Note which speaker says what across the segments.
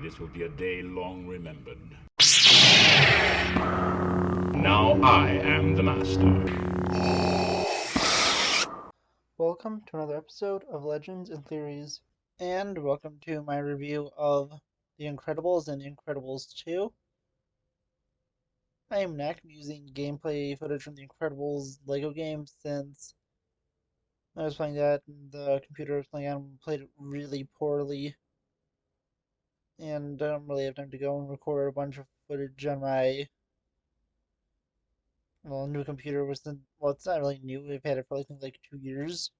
Speaker 1: This will be a day long remembered. Now I am the master.
Speaker 2: Welcome to another episode of Legends and Theories, and welcome to my review of The Incredibles and The Incredibles 2. I am not using gameplay footage from The Incredibles Lego game since I was playing that and the computer I was playing on played it really poorly, and I don't really have time to go and record a bunch of footage on my new computer. It's not really new. We've had it for I think like 2 years,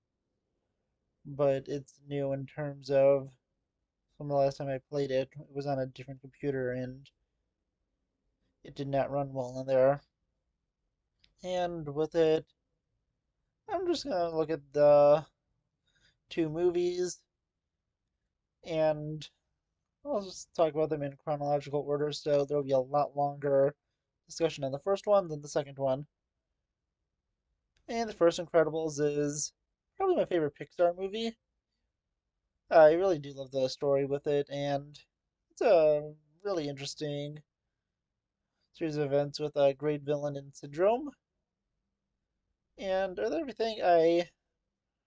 Speaker 2: but it's new in terms of from the last time I played it. It was on a different computer and it did not run well in there. And with it, I'm just gonna look at the two movies and I'll just talk about them in chronological order, so there'll be a lot longer discussion on the first one than the second one. And the first Incredibles is probably my favorite Pixar movie. I really do love the story with it, and it's a really interesting series of events with a great villain in Syndrome. And with everything, I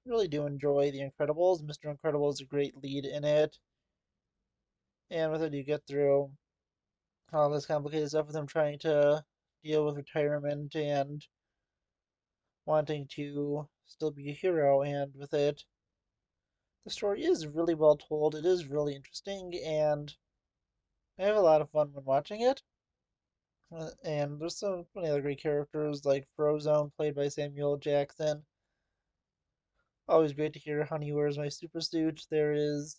Speaker 2: really do enjoy The Incredibles. Mr. Incredible is a great lead in it. And with it, you get through all this complicated stuff with him trying to deal with retirement and wanting to still be a hero. And with it, the story is really well told. It is really interesting, and I have a lot of fun when watching it. And there's so many other great characters like Frozone, played by Samuel Jackson. Always great to hear Honey Where's My Super Suit. There is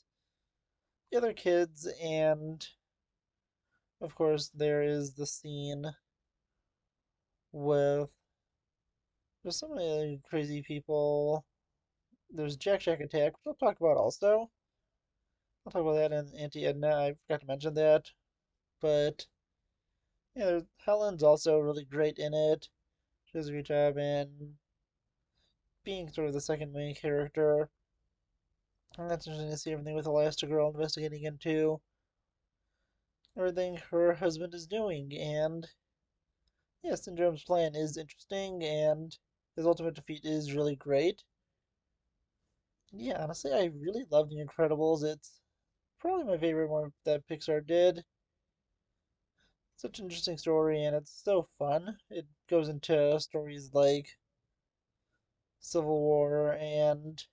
Speaker 2: the other kids, and of course, there is the scene with there's so many crazy people. There's Jack Jack Attack, which I'll talk about also. I'll talk about that in Auntie Edna. I forgot to mention that. But yeah, Helen's also really great in it. She does a great job in being sort of the second main character. And that's interesting to see everything with Elastigirl investigating into everything her husband is doing. And yeah, Syndrome's plan is interesting, and his ultimate defeat is really great. Yeah, honestly, I really love The Incredibles. It's probably my favorite one that Pixar did. Such an interesting story, and it's so fun. It goes into stories like Civil War, and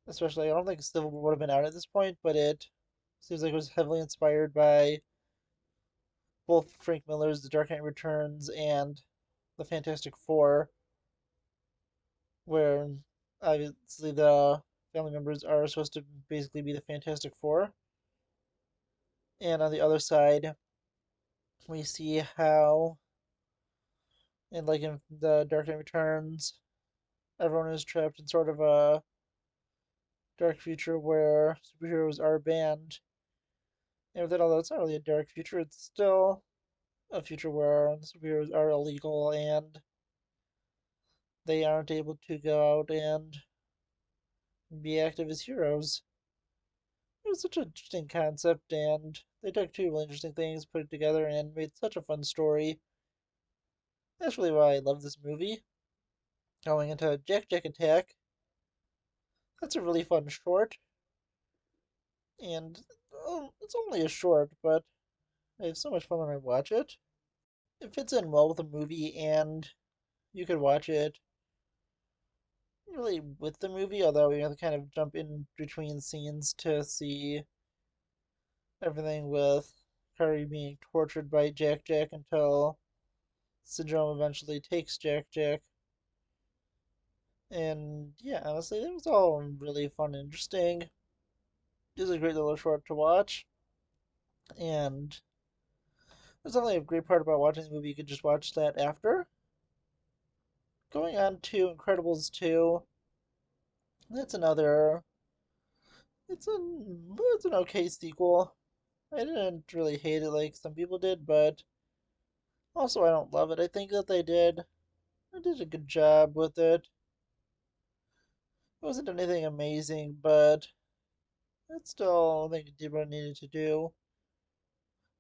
Speaker 2: especially, I don't think Civil War would have been out at this point, but it seems like it was heavily inspired by both Frank Miller's The Dark Knight Returns and the Fantastic Four, where obviously the family members are supposed to basically be the Fantastic Four. And on the other side, we see how, and like in the Dark Knight Returns, everyone is trapped in sort of a dark future where superheroes are banned. And with it, although it's not really a dark future, it's still a future where the superheroes are illegal and they aren't able to go out and be active as heroes. It was such an interesting concept, and they took two really interesting things, put it together, and made such a fun story. That's really why I love this movie. Going into Jack Jack Attack, that's a really fun short, and it's only a short, but I have so much fun when I watch it. It fits in well with the movie, and you could watch it really with the movie, although you have to kind of jump in between scenes to see everything with Curry being tortured by Jack Jack until Syndrome eventually takes Jack Jack. And yeah, honestly, it was all really fun and interesting. It was a great little short to watch, and there's only a great part about watching the movie. You could just watch that after. Going on to Incredibles 2, that's another. It's an okay sequel. I didn't really hate it like some people did, but also I don't love it. I think that they did a good job with it. It wasn't anything amazing, but it's still, I think, it did what it needed to do.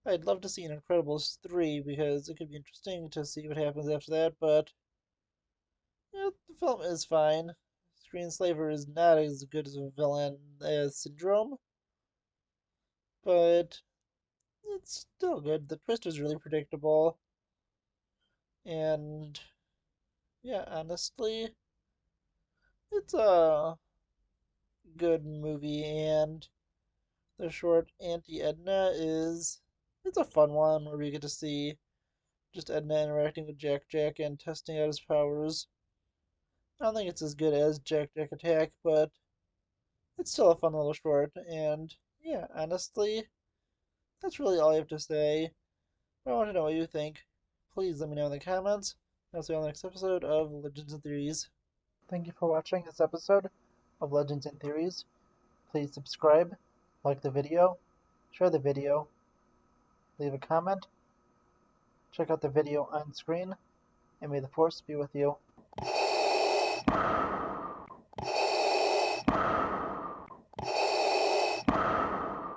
Speaker 2: I'd love to see an Incredibles 3 because it could be interesting to see what happens after that, but the film is fine. Screenslaver is not as good as a villain as Syndrome, but it's still good. The twist was really predictable, and yeah, honestly, it's a good movie, and the short Auntie Edna is it's a fun one where we get to see just Edna interacting with Jack Jack and testing out his powers. I don't think it's as good as Jack Jack Attack, but it's still a fun little short, and yeah, honestly, that's really all I have to say. I want to know what you think. Please let me know in the comments. I'll see you on the next episode of Legends and Theories. Thank you for watching this episode of Legends and Theories. Please subscribe, like the video, share the video, leave a comment, check out the video on screen, and may the Force be with you.